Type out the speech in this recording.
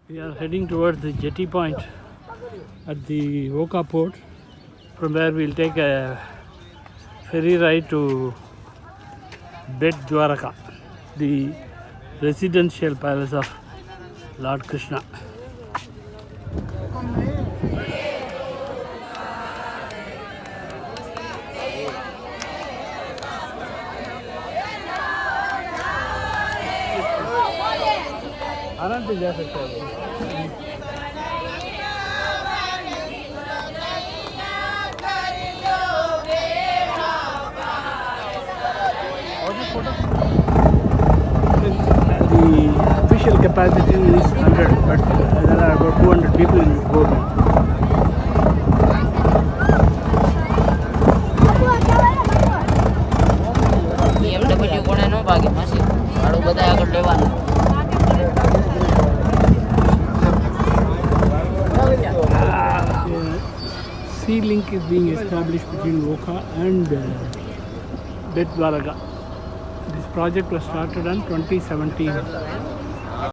We are heading towards the jetty point at the Okha port. From where we'll take a ferry ride to Bet Dwaraka, the residential palace of Lord Krishna. आराम से जा सकते हैं The official capacity is 100, but there are about 200 people in this boat. BMW કોણે નો ભાગે માસી ભાડું બધા આગળ લેવાનું Sea link is being established between Okha and Bet Dwaraka. This project was started in 2017.